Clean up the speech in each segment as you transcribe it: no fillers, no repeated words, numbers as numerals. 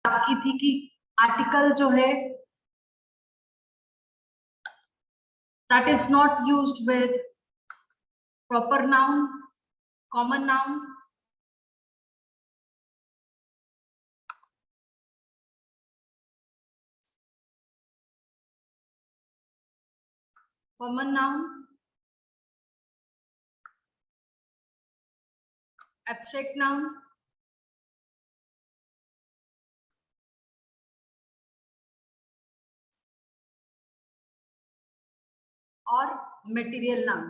बात की थी कि आर्टिकल जो है that is not used with proper noun, common noun, abstract noun, और मटेरियल नाउन।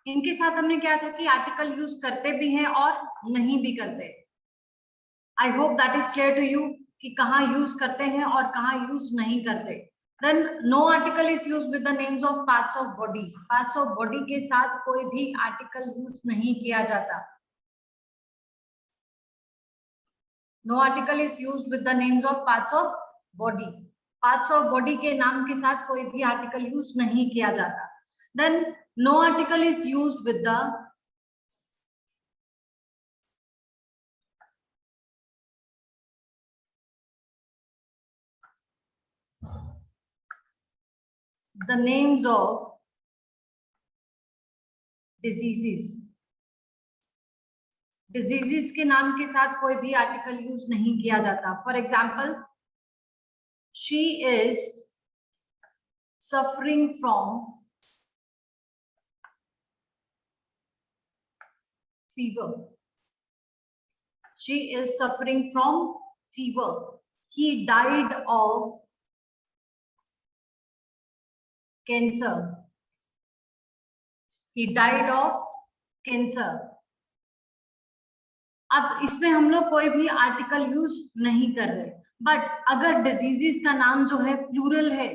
इनके साथ हमने क्या था कि आर्टिकल यूज करते भी हैं और नहीं भी करते। I hope that is clear to you कि कहाँ यूज करते हैं और कहाँ यूज नहीं करते। Then no article is use with the names of parts of body. Parts of body के साथ कोई भी आर्टिकल यूज नहीं किया जाता। No article is use with the names of parts of body. Parts of body के नाम के साथ कोई भी आर्टिकल यूज नहीं किया जाता। Then no article is use with the names of diseases। Diseases के नाम के साथ कोई भी आर्टिकल यूज नहीं किया जाता। For example, she is suffering from fever. She is suffering from fever. He died of cancer. He died of cancer. अब इसमें हम लोग कोई भी आर्टिकल यूज नहीं कर रहे, बट अगर डिजीजेस का नाम जो है प्लूरल है,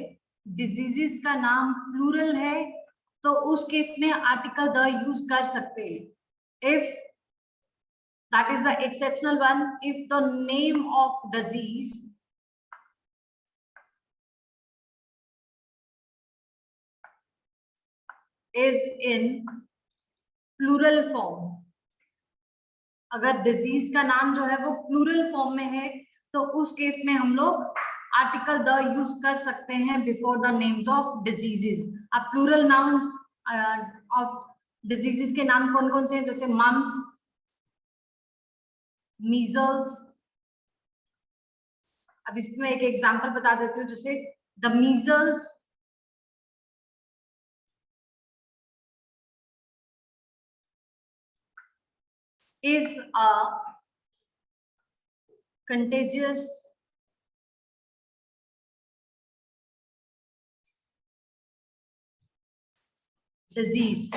डिजीजेस का नाम प्लूरल है, तो उस केस में आर्टिकल द यूज कर सकते हैं। If that is the exceptional one, if the name of disease is in plural form. अगर डिजीज का नाम जो है वो प्लूरल फॉर्म में है, तो उस केस में हम लोग आर्टिकल द यूज कर सकते हैं before the names of diseases. अब प्लूरल नाउन्स ऑफ डिजीजेस के नाम कौन कौन से हैं? जैसे मम्स, मीजल्स। अब इसमें एक एग्जांपल बता देती हूँ, जैसे the measles is a contagious disease.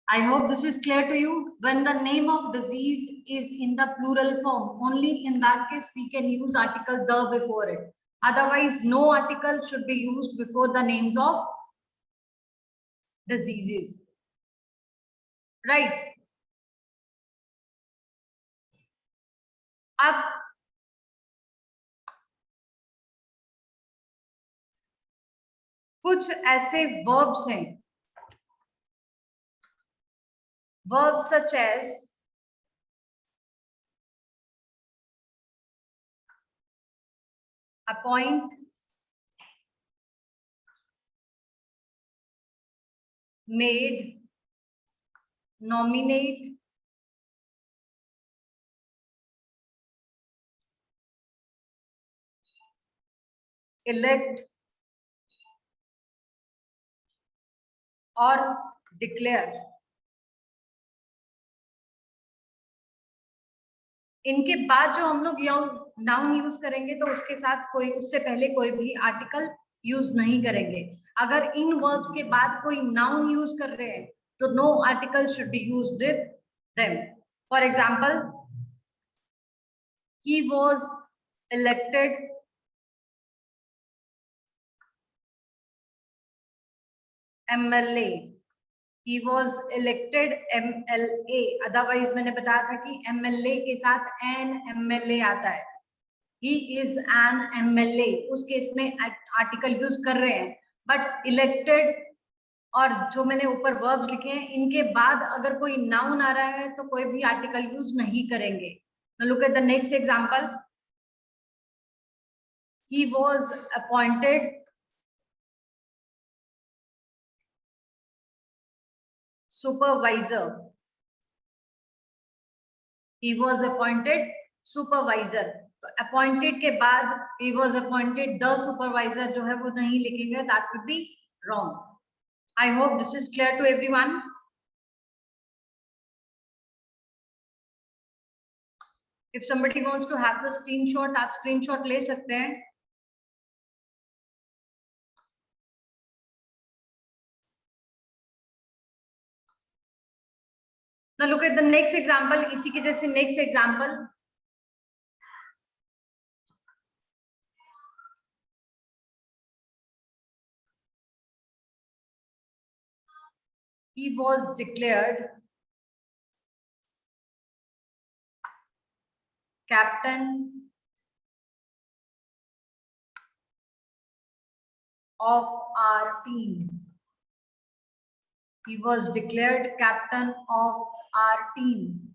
I hope this is clear to you. When the name of disease is in the plural form, only in that case we can use article the before it. Otherwise, no article should be used before the names of diseases. Right? अब कुछ ऐसे verbs हैं, verbs such as appoint, made, nominate, elect और declare। इनके बाद जो हम लोग नाउन यूज करेंगे, तो उसके साथ कोई, उससे पहले कोई भी आर्टिकल यूज नहीं करेंगे। अगर इन वर्ब्स के बाद कोई नाउन यूज कर रहे हैं, तो no article should be used with them. For example, he was elected MLA। he was elected MLA। Otherwise मैंने बताया था कि MLA के साथ an MLA आता है। he is an MLA, उस केस में आर्टिकल यूज कर रहे हैं। बट इलेक्टेड और जो मैंने ऊपर वर्ब्स लिखे हैं इनके बाद अगर कोई नाउन आ रहा है तो कोई भी आर्टिकल यूज नहीं करेंगे. Now look at the next example. He was appointed supervisor. He was appointed supervisor. तो appointed के बाद he was appointed the supervisor जो है वो नहीं लिखेंगे. That would be wrong. I hope this is clear to everyone. If somebody wants to have the screenshot, आप screenshot ले सकते हैं. Now look at the next example. इसी के जैसे next example. He was declared captain of our team. He was declared captain of our team.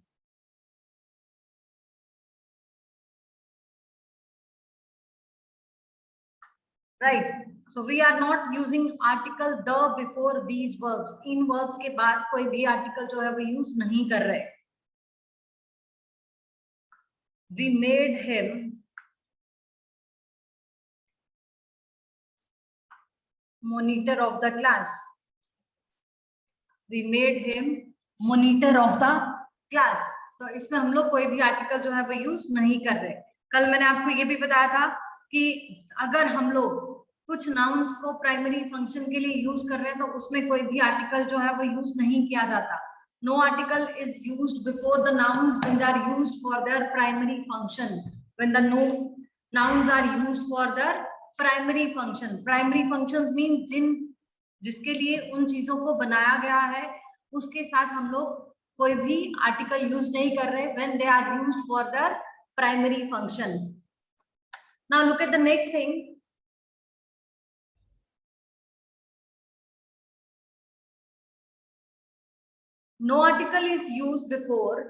Right. So we are not using article the before these verbs. In verbs के बाद कोई भी article जो है वो use नहीं कर रहे. We made him monitor of the class. We made him monitor of the class. तो इसमें हम लोग कोई भी आर्टिकल जो है वो यूज नहीं कर रहे. कल मैंने आपको ये भी बताया था कि अगर हम लोग कुछ नाउन्स को प्राइमरी फंक्शन के लिए यूज कर रहे हैं तो उसमें कोई भी आर्टिकल जो है वो यूज नहीं किया जाता. No article is used before the nouns when they are used for their primary function. When the nouns are used for their primary function. Primary functions mean जिसके लिए उन चीजों को बनाया गया है उसके साथ हम लोग कोई भी आर्टिकल यूज नहीं कर रहे when they are used for their primary function. Now look at the next thing. No article is used before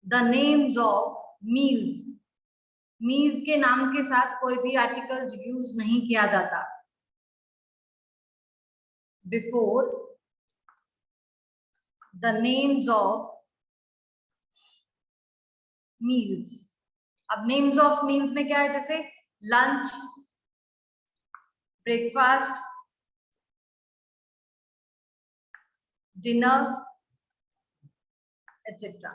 the names of meals. meals के नाम के साथ कोई भी आर्टिकल यूज नहीं किया जाता. Before the names of meals. अब names of meals में क्या है, जैसे lunch, breakfast, dinner, etc.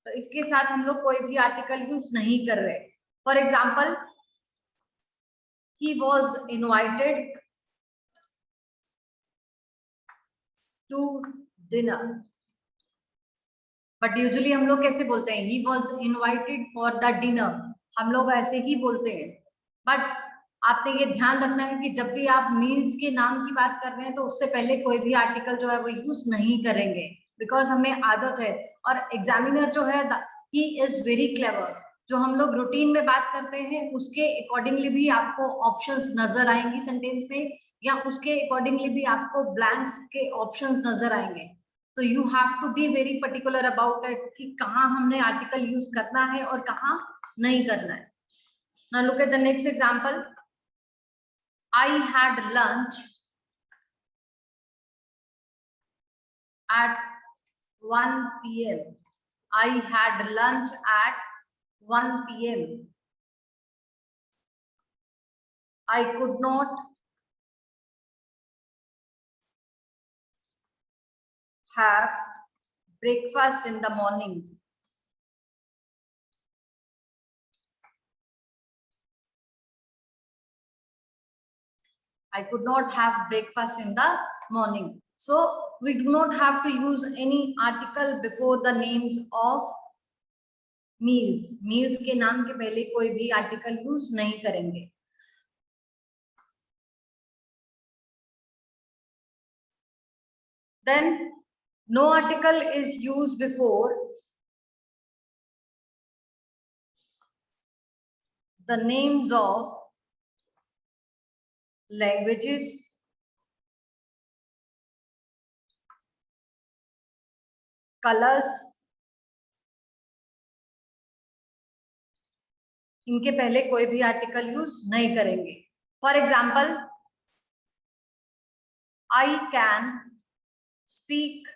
तो इसके साथ हम लोग कोई भी आर्टिकल यूज नहीं कर रहे. For example, he was invited to dinner. But usually हम लोग कैसे बोलते हैं, he was invited for the dinner. हम लोग ऐसे ही बोलते हैं. बट आपने ये ध्यान रखना है कि जब भी आप मील्स के नाम की बात कर रहे हैं तो उससे पहले कोई भी आर्टिकल जो है वो यूज नहीं करेंगे, बिकॉज हमें आदत है. और एग्जामिनर जो है ही इज वेरी क्लेवर. जो हम लोग रूटीन में बात करते हैं उसके अकॉर्डिंगली भी आपको ऑप्शंस नजर आएंगी सेंटेंस में, या उसके अकॉर्डिंगली भी आपको ब्लैंक्स के ऑप्शंस नजर आएंगे. तो you have to be very particular about it कि कहाँ हमने आर्टिकल यूज करना है और कहाँ नहीं करना है. Now look at the next example. I had lunch at 1 p.m. I had lunch at 1 p.m. I could not have breakfast in the morning. I could not have breakfast in the morning. So we do not have to use any article before the names of meals. meals के नाम के पहले कोई भी article use नहीं करेंगे. Then No article is used before the names of languages, colors, इनके पहले कोई भी आर्टिकल यूज नहीं करेंगे. For example, I can speak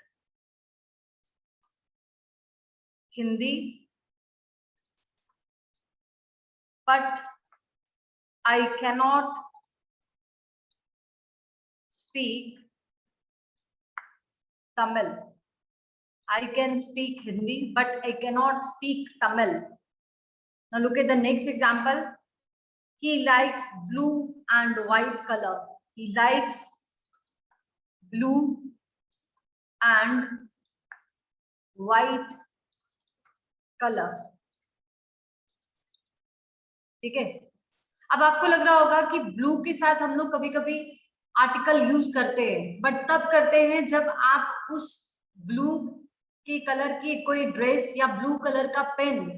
Hindi but I cannot speak Tamil. I can speak Hindi, but I cannot speak Tamil. Now look at the next example. He likes blue and white color. He likes blue and white color. ठीक है. अब आपको लग रहा होगा कि blue के साथ हम लोग कभी कभी आर्टिकल यूज करते हैं, बट तब करते हैं जब आप उस ब्लू के कलर की कोई ड्रेस या ब्लू कलर का पेन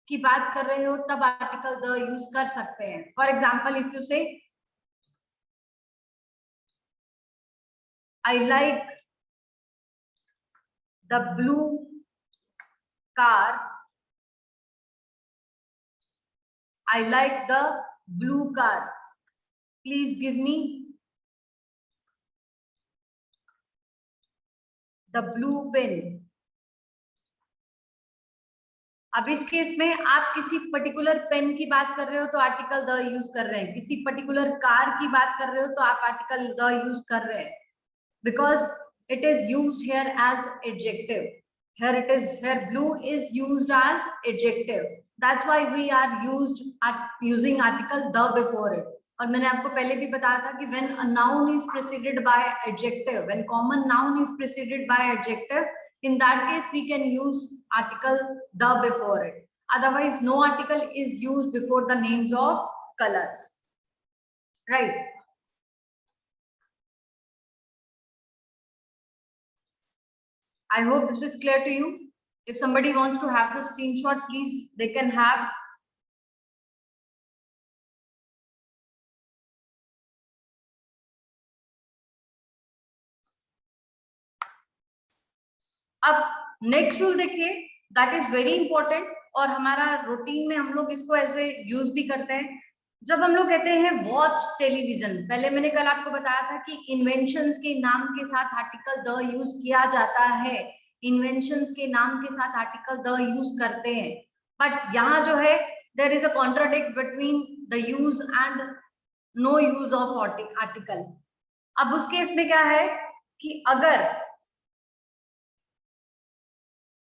की बात कर रहे हो, तब आर्टिकल द यूज कर सकते हैं. फॉर एग्जाम्पल, इफ यू से I like the blue car, I like the blue car. Please give me the blue pen. अब इस केस में आप किसी पर्टिकुलर पेन की बात कर रहे हो तो आर्टिकल द यूज कर रहे हैं. किसी पर्टिकुलर कार की बात कर रहे हो तो आप आर्टिकल द यूज कर रहे हैं, because it is used here as adjective. Here blue is used as adjective. That's why we are using article the before it. और मैंने आपको पहले भी बताया था कि when a noun is preceded by adjective, when common noun is preceded by adjective, in that case we can use article the before it. Otherwise no article is used before the names of colors, right? I hope this is clear to you. If somebody wants to have the screenshot, please, they can have. अब next rule देखिए, that is very important और हमारा routine में हम लोग इसको ऐसे use भी करते हैं. जब हम लोग कहते हैं वॉच टेलीविजन, पहले मैंने कल आपको बताया था कि इन्वेंशंस के नाम के साथ आर्टिकल द यूज किया जाता है. इन्वेंशंस के नाम के साथ आर्टिकल द यूज करते हैं, बट यहाँ जो है there is a contradict between the use and no use of article. अब उस केस में क्या है कि अगर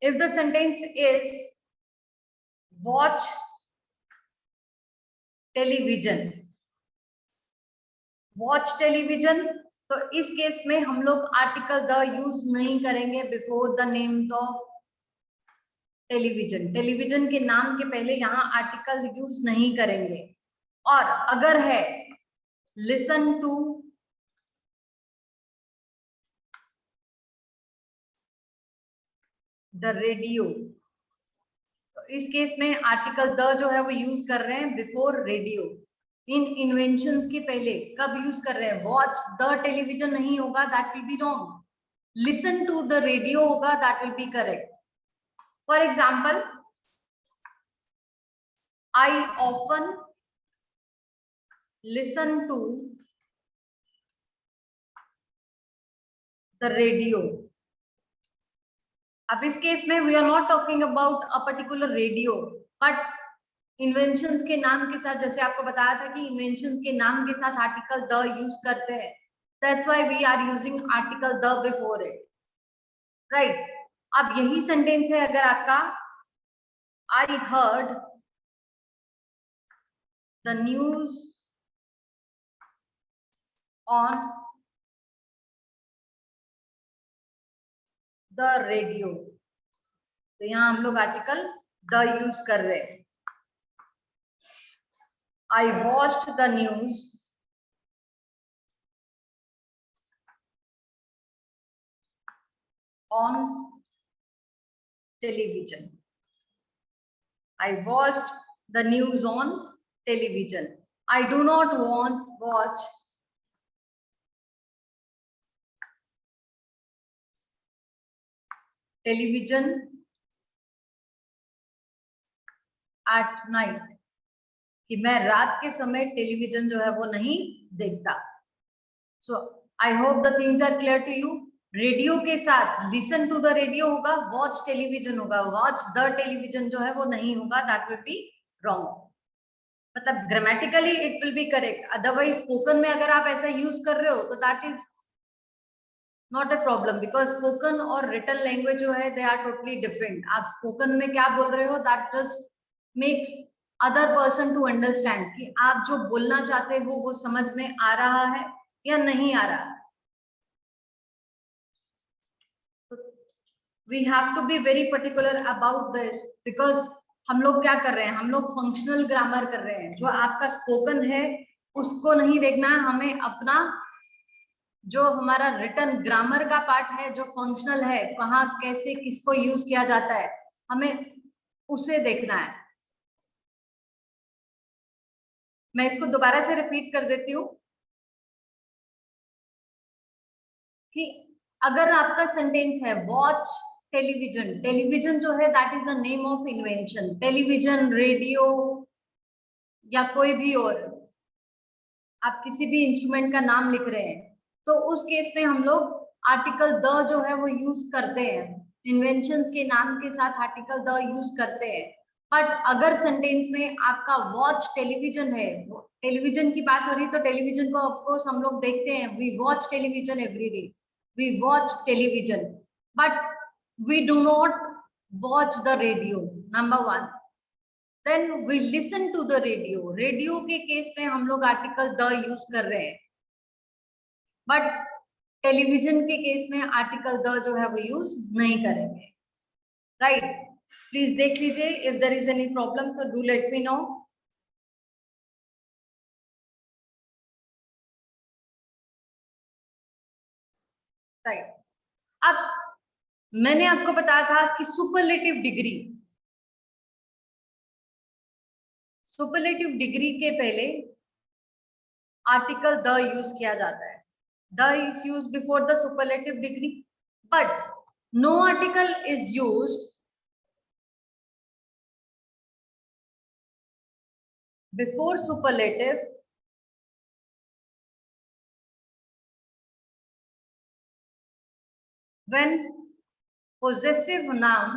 if the sentence is watch television, watch television, तो इस केस में हम लोग आर्टिकल द यूज नहीं करेंगे before the names of television. Television के नाम के पहले यहाँ आर्टिकल यूज नहीं करेंगे. और अगर है लिसन टू द रेडियो, तो इस केस में आर्टिकल द जो है वो यूज कर रहे हैं बिफोर रेडियो. इन इन्वेंशंस के पहले कब यूज कर रहे हैं? वॉच द टेलीविजन नहीं होगा, that will be wrong. Listen to the radio होगा, that will be correct. For example, I often listen to the radio. अब इस केस में we are not talking about a particular radio, but inventions के नाम के साथ, जैसे आपको बताया था कि इन्वेंशंस के नाम के साथ आर्टिकल द यूज करते हैं. That's why we are using article the before it, right? अब यही सेंटेंस है अगर आपका I heard the news on the radio, तो यहाँ हम लोग आर्टिकल द यूज कर रहे हैं. I watched the news on television. I watched the news on television. I do not watch television at night. कि मैं रात के समय टेलीविजन जो है वो नहीं देखता. So I hope the things are clear to you. Radio के साथ लिसन टू द रेडियो होगा, वॉच टेलीविजन होगा, वॉच द टेलीविजन जो है वो नहीं होगा. That will be wrong. मतलब grammatically it will be correct, otherwise spoken में अगर आप ऐसा यूज कर रहे हो तो that is not a problem, because spoken और रिटन लैंग्वेज जो है दे आर टोटली डिफरेंट. आप स्पोकन में क्या बोल रहे हो that just makes other person to understand कि आप जो बोलना चाहते हो वो समझ में आ रहा है या नहीं आ रहा. We have to be very particular about this, because हम लोग क्या कर रहे हैं, हम लोग फंक्शनल ग्रामर कर रहे हैं. जो आपका स्पोकन है उसको नहीं देखना है हमें, अपना जो हमारा रिटन ग्रामर का पार्ट है, जो फंक्शनल है, कहाँ कैसे किसको यूज किया जाता है, हमें उसे देखना है. मैं इसको दोबारा से रिपीट कर देती हूँ कि अगर आपका सेंटेंस है वॉच टेलीविजन, टेलीविजन जो है that is the name of invention. Television, radio या कोई भी और आप किसी भी इंस्ट्रूमेंट का नाम लिख रहे हैं तो उस केस में हम लोग आर्टिकल द जो है वो यूज करते हैं. इन्वेंशंस के नाम के साथ आर्टिकल द यूज करते हैं. बट अगर सेंटेंस में आपका वॉच टेलीविजन है, टेलीविजन की बात हो रही तो टेलीविजन को ऑफकोर्स हम लोग देखते हैं. We watch television every day, we watch television, but we do not watch the radio, number one. Then we listen to the radio. Radio के केस में हम लोग आर्टिकल द यूज कर रहे हैं, बट टेलीविजन के केस में article the जो है वो यूज नहीं करेंगे. राइट? प्लीज देख लीजिए, if there is any problem तो do let me know. Right. अब मैंने आपको बताया था कि सुपरलेटिव डिग्री, सुपरलेटिव डिग्री के पहले आर्टिकल द यूज किया जाता है. The is use before the superlative degree, but no article is used before superlative when possessive pronoun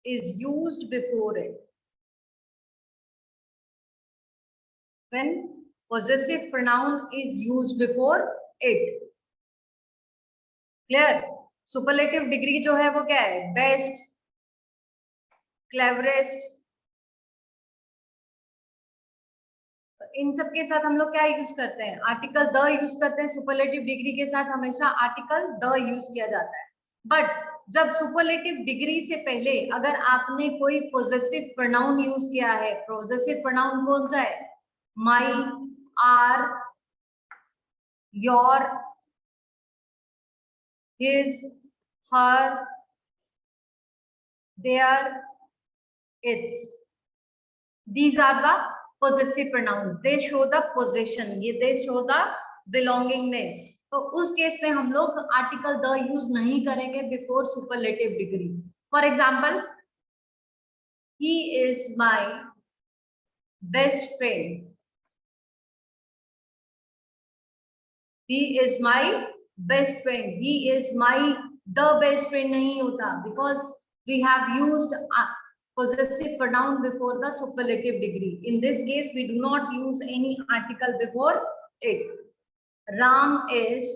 is used before it. When possessive pronoun is used before it. Clear? Superlative degree जो है वो क्या है? Best, cleverest, इन सब के साथ हम लोग क्या यूज करते हैं? आर्टिकल द यूज करते हैं. सुपरलेटिव डिग्री के साथ हमेशा आर्टिकल द यूज किया जाता है. बट जब सुपरलेटिव डिग्री से पहले अगर आपने कोई पोजेसिव प्रोनाउन यूज किया है, पोजेसिव प्रोनाउन कौन सा है? My, our, your, his, her, their, its. These are the possessive pronouns. They show the possession. ये they show the belongingness. तो उस केस में हम लोग आर्टिकल द यूज नहीं करेंगे before superlative degree. For example, he is my best friend. He is my best friend. He is my the best friend नहीं होता, because we have used possessive pronoun before the superlative degree. In this case, we do not use any article before it. Ram is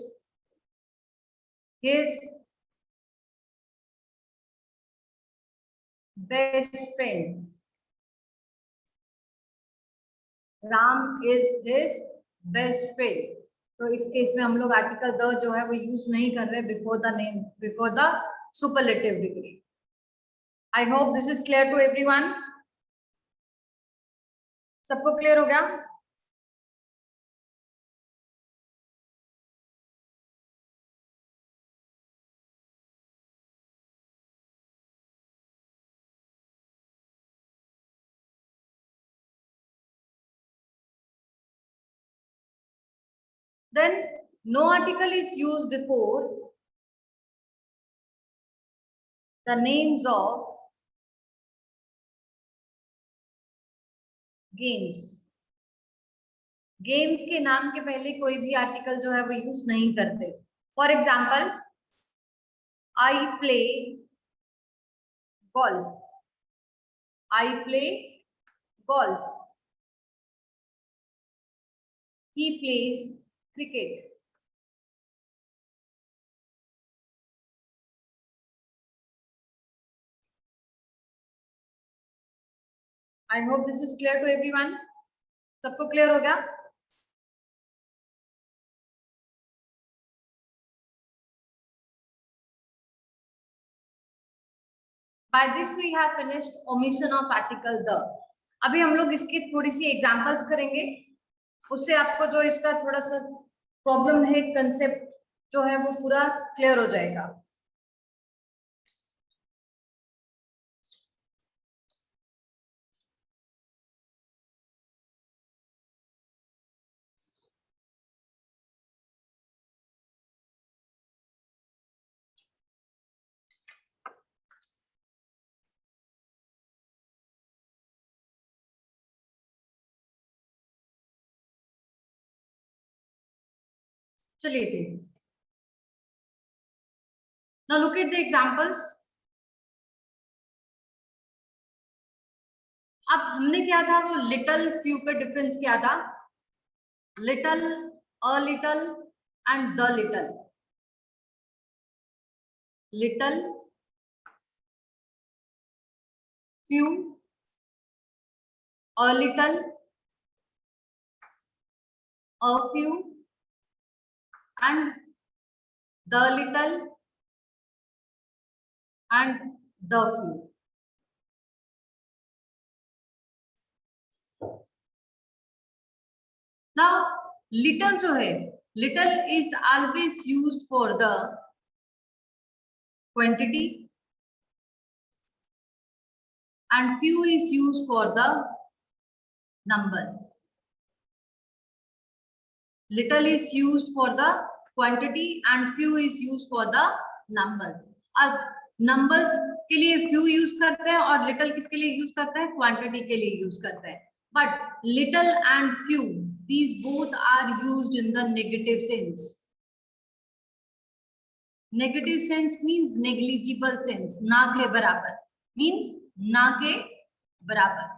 his best friend. Ram is his best friend. तो इस case में हम लोग article the जो है वो use नहीं कर रहे before the name, before the superlative degree. I hope this is clear to everyone. सबको क्लियर हो गया? Then no article is used before the names of games. Games के नाम के पहले कोई भी आर्टिकल जो है वो यूज नहीं करते. For example, I play golf. I play golf. He plays cricket. I hope this is clear to everyone. सबको क्लियर हो गया? By this we have finished omission of article the. अभी हम लोग इसकी थोड़ी सी एग्जांपल्स करेंगे, उससे आपको जो इसका थोड़ा सा प्रॉब्लम है, कंसेप्ट जो है वो पूरा क्लियर हो जाएगा. चलिए जी. Now look at the examples. अब हमने क्या था, वो लिटल फ्यू का डिफरेंस क्या था? Little, a little and the little. Little, few, a little, a few and the little and the few. Now little जो है, little is always used for the quantity and few is used for the numbers. Little is used for the quantity and few is used for the numbers. अब numbers के लिए few use करते हैं और little किसके लिए use करते हैं? क्वांटिटी के लिए यूज करते हैं. But little and few, these both are used in the negative sense. Negative sense means negligible sense, ना के बराबर, means ना के बराबर.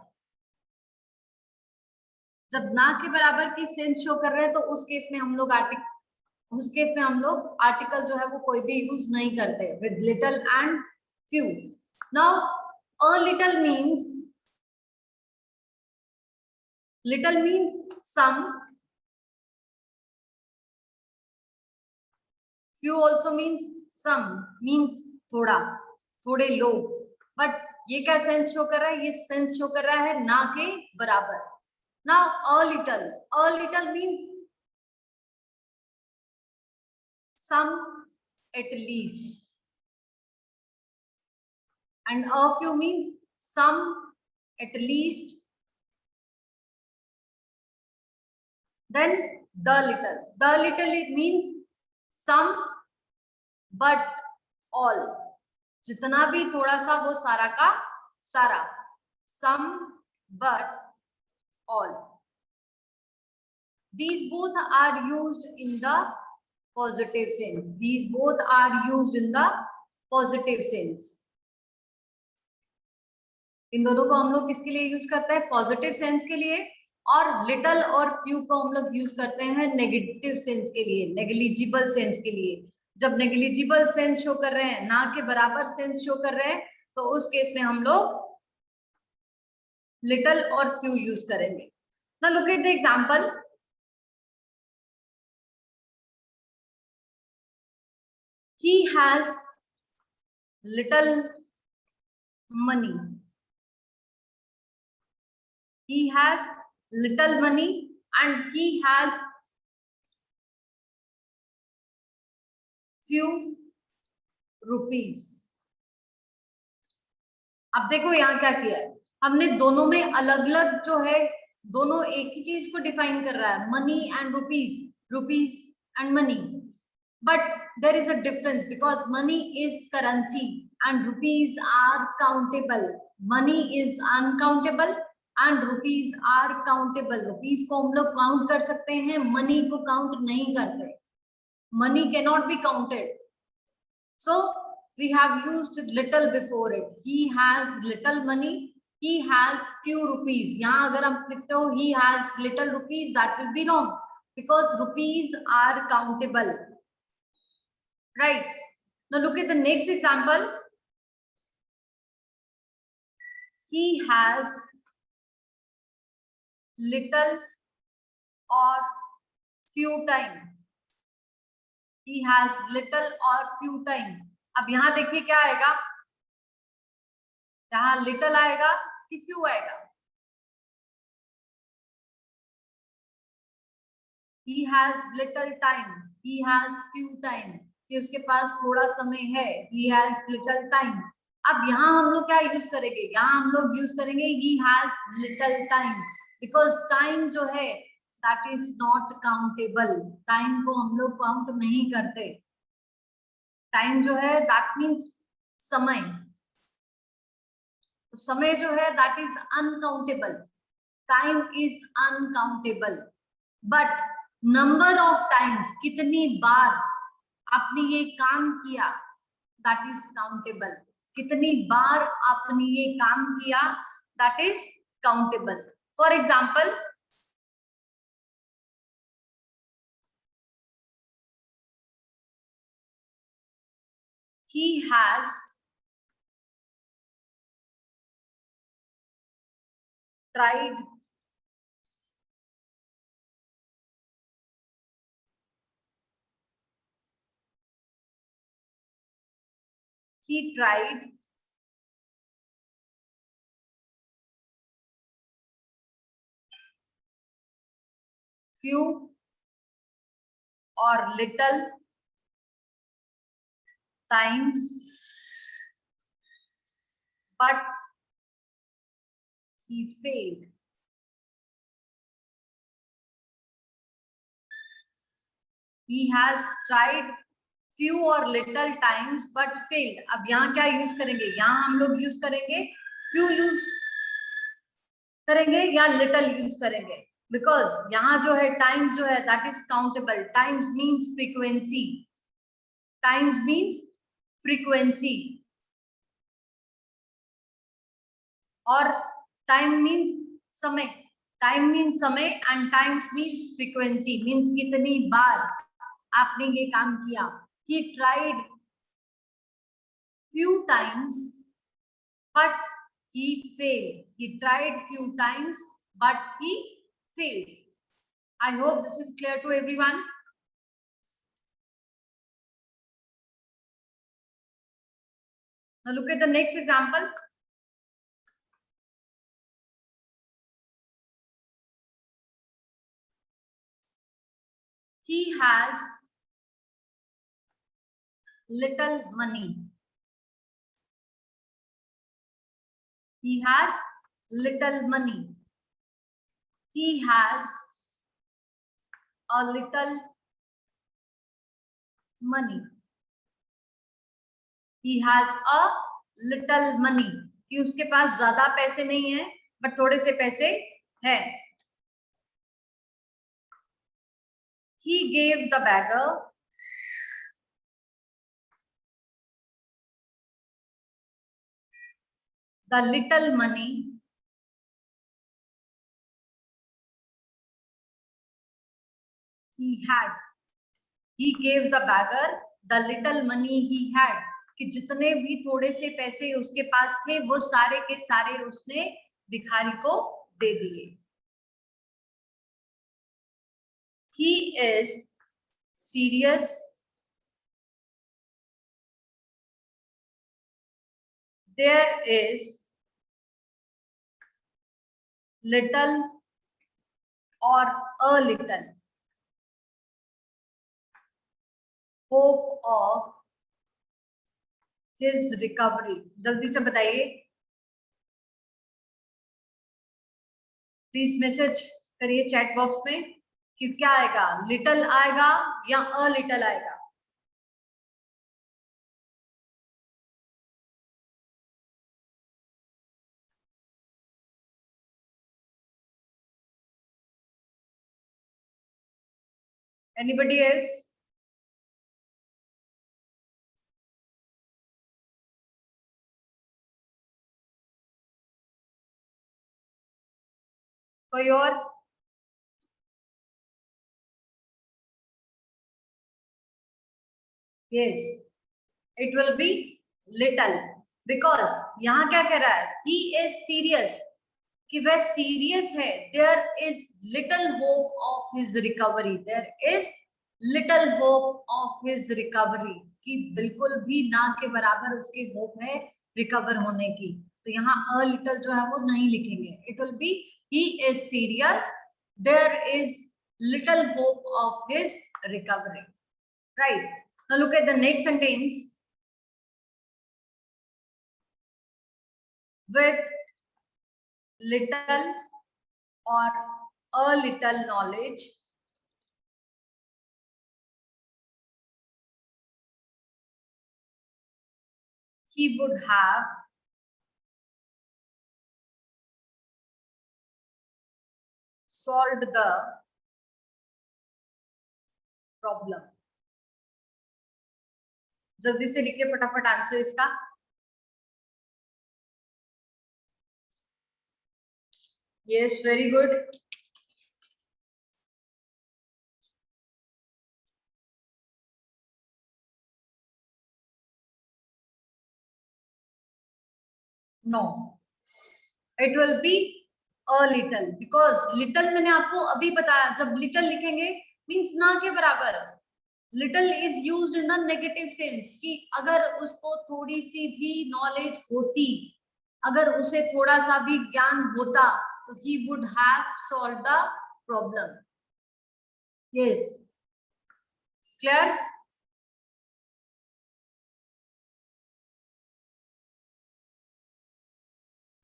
जब ना के बराबर की सेंस शो कर रहे हैं तो उस केस में हम लोग आर्टिकल जो है वो कोई भी यूज नहीं करते with little and few. Now a little means some, few also means some, means थोड़ा, थोड़े लोग. बट ये क्या सेंस शो कर रहा है? ये सेंस शो कर रहा है ना के बराबर. Now a little means some at least, and a few means some at least. Then the little it means some but all, जितना भी थोड़ा सा वो सारा का सारा. Some but all. These both are used in the positive sense. These both are used in the positive sense. इन दोनों को हम लोग किसके लिए यूज करते हैं? पॉजिटिव सेंस के लिए. और लिटल और फ्यू को हम लोग यूज करते हैं नेगेटिव सेंस के लिए, नेग्लिजिबल सेंस के लिए. जब नेग्लिजिबल सेंस शो कर रहे हैं, ना के बराबर सेंस शो कर रहे हैं, तो उस केस में हम लोग लिटल और फ्यू यूज करेंगे. Now look at the example. He has little money. He has little money and he has few rupees. अब देखो यहाँ क्या किया है हमने, दोनों में अलग अलग जो है, दोनों एक ही चीज को डिफाइन कर रहा है, money and rupees. rupees and money. But there is a difference because money is currency and rupees are countable. Money is uncountable and rupees are countable. Rupees को हम लोग काउंट कर सकते हैं, मनी को काउंट नहीं करते. Money cannot be counted. So we have used little before it. He has little money. He has few rupees. यहाँ अगर हम लिखते हो he has little rupees, that will be wrong because rupees are countable. Right. Now look at the next example. He has little or few time. He has little or few time. अब यहाँ देखिए क्या आएगा, यहाँ little आएगा कि few आएगा. He has little time. He has few time. कि उसके पास थोड़ा समय है. He has little time. अब यहाँ हम लोग क्या यूज करेंगे, यहाँ हम लोग यूज करेंगे he has little time because time जो है that is not countable. Time को हम लोग काउंट नहीं करते. टाइम जो है that means समय. तो समय जो है that is uncountable. Time is uncountable. But number of times, कितनी बार आपने ये काम किया, that is countable. कितनी बार आपने ये काम किया, that is countable. For example, he has tried few or little times, but he failed. He has tried few or little times but failed. अब यहाँ क्या यूज करेंगे, यहाँ हम लोग यूज करेंगे few यूज करेंगे या little यूज करेंगे because यहाँ जो है times जो है that is countable. Times means frequency. Times means frequency. और time means समय. Time means समय and times means frequency, means कितनी बार आपने ये काम किया. He tried few times but he failed. He tried few times but he failed. I hope this is clear to everyone. Now look at the next example. He has little money. He has little money. He has a little money. He has a little money. कि उसके पास ज्यादा पैसे नहीं है but थोड़े से पैसे है. He gave the beggar the little money he had. He gave the beggar the little money he had. कि जितने भी थोड़े से पैसे उसके पास थे वो सारे के सारे उसने भिखारी को दे दिए. He is serious. There is little or a little hope of his recovery. जल्दी से बताइए, प्लीज मैसेज करिए चैट बॉक्स में कि क्या आएगा, लिटल आएगा या अ लिटल आएगा? Anybody else? कोई और? Yes, it will be little, because यहाँ क्या कह रहा है, ही इज सीरियस, कि वह सीरियस है। There is little hope of his recovery, there is little hope of his recovery, कि बिल्कुल भी ना के बराबर उसके होप है रिकवर होने की। तो यहाँ अ लिटल जो है वो नहीं लिखेंगे, it will be he is serious, there is little hope of his recovery, right? Now look at the next sentence. With little or a little knowledge, he would have solved the problem. जल्दी से लिखिए फटाफट answer इसका। Yes, very good. No, it will be a little, because little मैंने आपको अभी बताया, जब लिटल लिखेंगे मीन्स ना के बराबर। Little is used in the negative sense, कि अगर उसको थोड़ी सी भी नॉलेज होती, अगर उसे थोड़ा सा भी ज्ञान होता, तो he would have solved the problem. Yes, clear?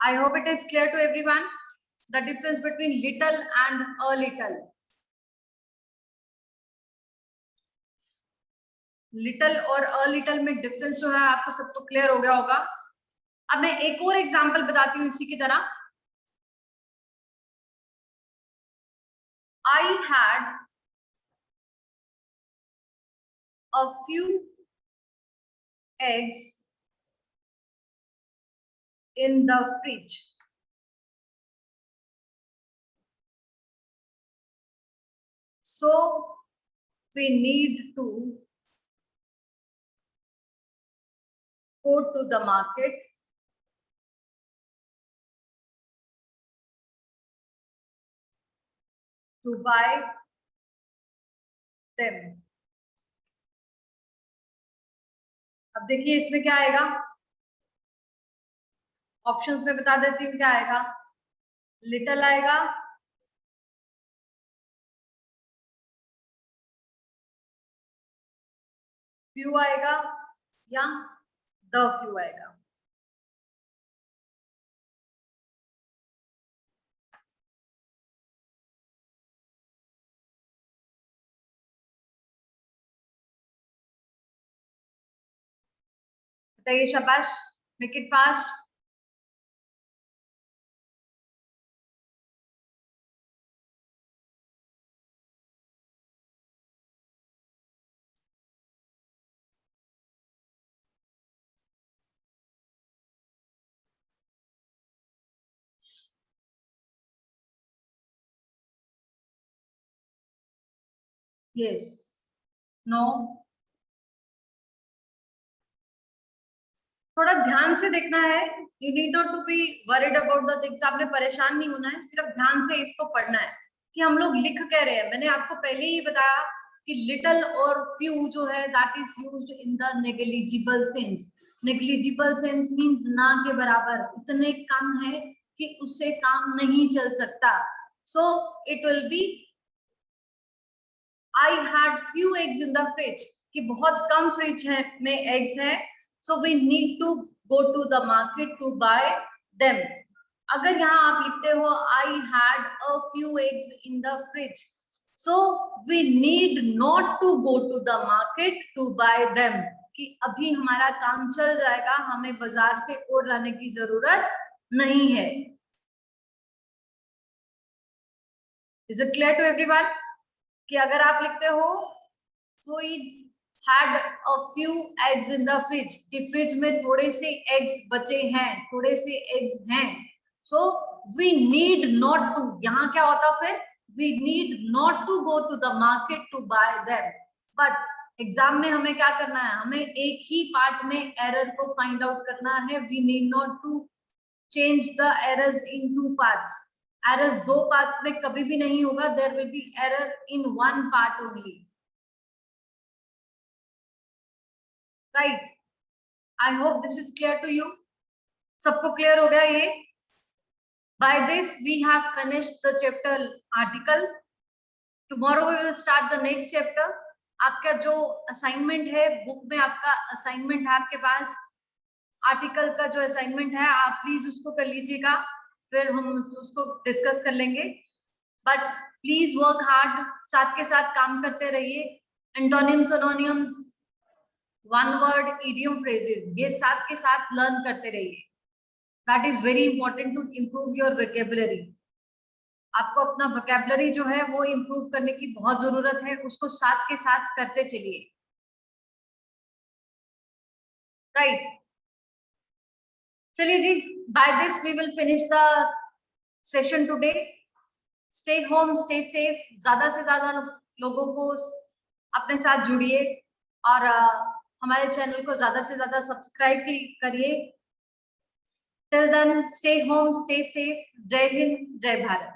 I hope it is clear to everyone the difference between little and a little. Little और अ लिटल में डिफरेंस जो है आपको सबको क्लियर हो गया होगा। अब मैं एक और एग्जांपल बताती हूँ इसी की तरह। I had a few eggs in the fridge. So we need to go to the market to buy them. अब देखिए इसमें क्या आएगा, ऑप्शंस में बता देती हूँ क्या आएगा। लिटल आएगा, फ्यू आएगा, या द फ्यू आएगा। बताइए, शाबाश, make it fast. Yes, no, थोड़ा ध्यान से देखना है। You need not to be worried about the things, आपने परेशान नहीं होना है, सिर्फ ध्यान से इसको पढ़ना है कि हम लोग लिख कह रहे हैं। मैंने आपको पहले ही बताया कि लिटल और फ्यू जो है that is used in the negligible sense. Negligible sense means ना के बराबर, इतने कम है कि उससे काम नहीं चल सकता। So it will be I had few eggs in the fridge, कि बहुत कम फ्रिज है में एग्स है। So we need to go to the market to buy them. अगर यहाँ आप लिखते हो I had a few eggs in the fridge, So we need not to go to the market to buy them. कि अभी हमारा काम चल जाएगा, हमें बाजार से और लाने की जरूरत नहीं है. Is it clear to everyone? कि अगर आप लिखते हो so we had a few eggs in the fridge, कि फ्रिज में थोड़े से eggs बचे हैं, थोड़े से eggs हैं. So we need not to, यहाँ क्या होता फिर? We need not to go to the market to buy them. But exam में हमें क्या करना है? हमें एक ही पार्ट में एरर को फाइंड आउट करना है. We need not to change the errors in two parts. Errors दो पार्ट्स में कभी भी नहीं होगा. There will be error in one part only. Right. I hope this is clear to you. सबको क्लियर हो गया ये? By this we have finished the chapter article. Tomorrow we will start the next chapter. आपका जो assignment है book में, आपका assignment है आपके पास, आर्टिकल का जो असाइनमेंट है, आप प्लीज उसको कर लीजिएगा. फिर हम उसको डिस्कस कर लेंगे. But please work hard. साथ के साथ काम करते रहिए. Antonyms, synonyms, one word, idiom, phrases, ये साथ के साथ लर्न करते रहिए. That is very important to improve your vocabulary. आपको अपना वोकैबुलरी जो है वो इम्प्रूव करने की बहुत जरूरत है. उसको साथ के साथ करते चलिए. राइट. चलिए जी, by this we will finish the session today. Stay home, stay safe. ज्यादा से ज्यादा लोगों को अपने साथ जुड़िए और हमारे चैनल को ज्यादा से ज्यादा सब्सक्राइब करिए. Till then stay home, stay safe. Jai Hind, जय भारत.